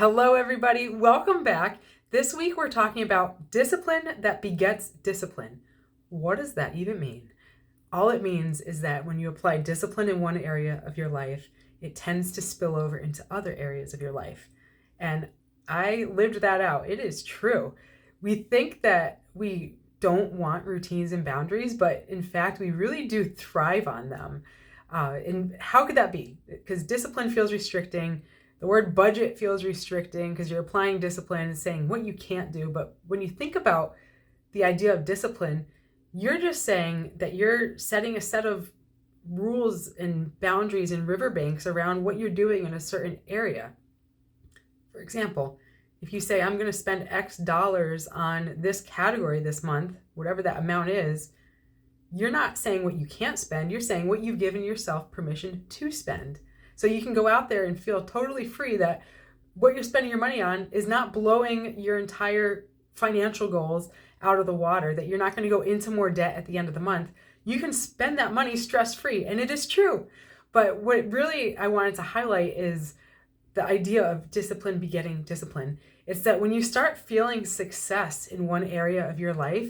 Hello, everybody. Welcome back. This week, we're talking about discipline that begets discipline. What does that even mean? All it means is that when you apply discipline in one area of your life, it tends to spill over into other areas of your life. And I lived that out. It is true. We think that we don't want routines and boundaries, but in fact, we really do thrive on them. And how could that be? Because discipline feels restricting. The word budget feels restricting because you're applying discipline and saying what you can't do. But when you think about the idea of discipline, you're just saying that you're setting a set of rules and boundaries and riverbanks around what you're doing in a certain area. For example, if you say, I'm going to spend X dollars on this category this month, whatever that amount is, you're not saying what you can't spend. You're saying what you've given yourself permission to spend. So you can go out there and feel totally free that what you're spending your money on is not blowing your entire financial goals out of the water, that you're not going to go into more debt at the end of the month. You can spend that money stress-free, and it is true. But what really I wanted to highlight is the idea of discipline begetting discipline. It's that when you start feeling success in one area of your life,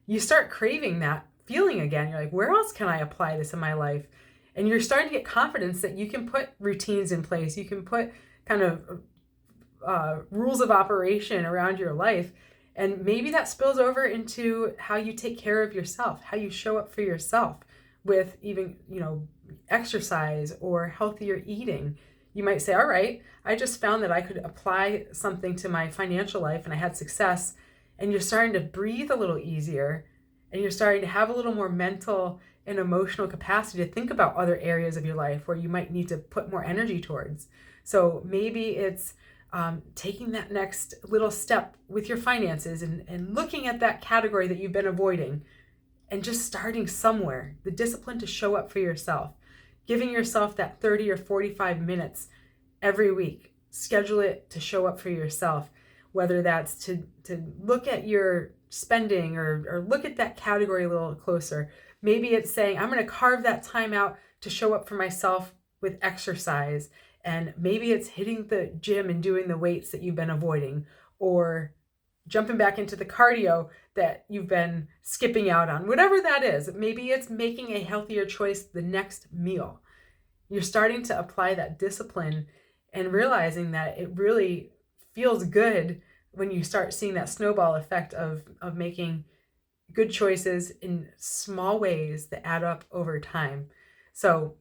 you start craving that feeling again. You're like, where else can I apply this in my life? And you're starting to get confidence that you can put routines in place. You can put kind of rules of operation around your life. And maybe that spills over into how you take care of yourself, how you show up for yourself with even, exercise or healthier eating. You might say, all right, I just found that I could apply something to my financial life and I had success. And you're starting to breathe a little easier and you're starting to have a little more mental and emotional capacity to think about other areas of your life where you might need to put more energy towards. So maybe it's taking that next little step with your finances and looking at that category that you've been avoiding and just starting somewhere. The discipline to show up for yourself, giving yourself that 30 or 45 minutes every week. Schedule it to show up for yourself, whether that's to look at your spending or look at that category a little closer. Maybe it's saying, I'm going to carve that time out to show up for myself with exercise. And maybe it's hitting the gym and doing the weights that you've been avoiding, or jumping back into the cardio that you've been skipping out on. Whatever that is, maybe it's making a healthier choice the next meal. You're starting to apply that discipline and realizing that it really feels good when you start seeing that snowball effect of making good choices in small ways that add up over time. So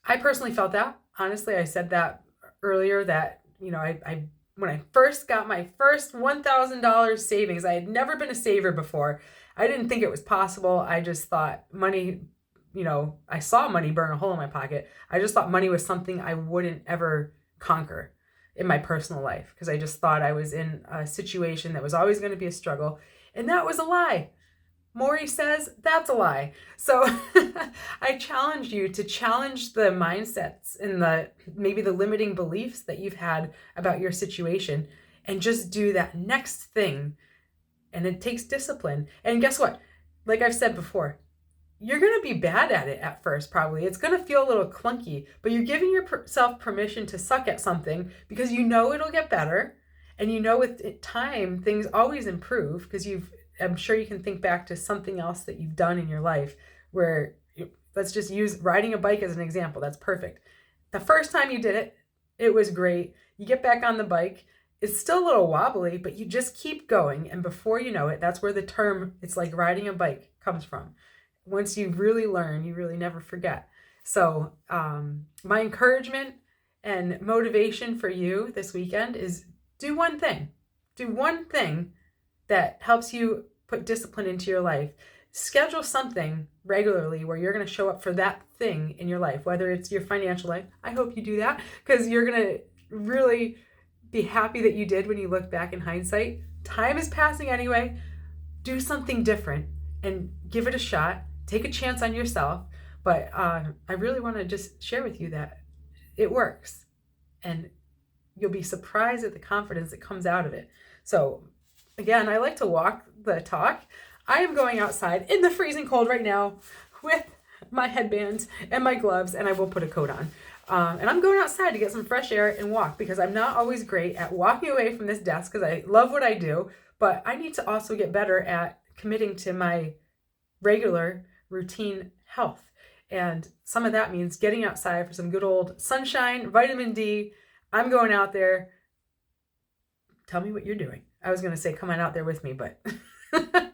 I personally felt that. Honestly, I said that earlier that, I when I first got my first $1,000 savings, I had never been a saver before. I didn't think it was possible. I just thought money, I saw money burn a hole in my pocket. I just thought money was something I wouldn't ever conquer in my personal life because I just thought I was in a situation that was always going to be a struggle. And that was a lie. Maury says that's a lie. So I challenge you to challenge the mindsets and maybe the limiting beliefs that you've had about your situation and just do that next thing. And it takes discipline. And guess what? Like I've said before, you're going to be bad at it at first, probably. It's going to feel a little clunky, but you're giving yourself permission to suck at something because it'll get better. And with time, things always improve because I'm sure you can think back to something else that you've done in your life where, let's just use riding a bike as an example. That's perfect. The first time you did it, it was great. You get back on the bike. It's still a little wobbly, but you just keep going. And before you know it, that's where the term, it's like riding a bike, comes from. Once you really learn, you really never forget. So my encouragement and motivation for you this weekend is do one thing. Do one thing that helps you put discipline into your life. Schedule something regularly where you're going to show up for that thing in your life, whether it's your financial life. I hope you do that because you're going to really be happy that you did when you look back in hindsight. Time is passing anyway. Do something different and give it a shot. Take a chance on yourself. But I really want to just share with you that it works. And you'll be surprised at the confidence that comes out of it. So again, I like to walk the talk. I am going outside in the freezing cold right now with my headband and my gloves, and I will put a coat on. And I'm going outside to get some fresh air and walk, because I'm not always great at walking away from this desk because I love what I do, but I need to also get better at committing to my regular routine health. And some of that means getting outside for some good old sunshine, vitamin D. I'm going out there. Tell me what you're doing. I was going to say, come on out there with me, but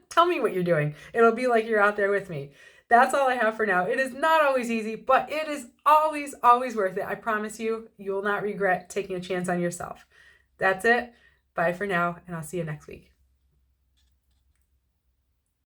tell me what you're doing. It'll be like you're out there with me. That's all I have for now. It is not always easy, but it is always, always worth it. I promise you, you will not regret taking a chance on yourself. That's it. Bye for now, and I'll see you next week.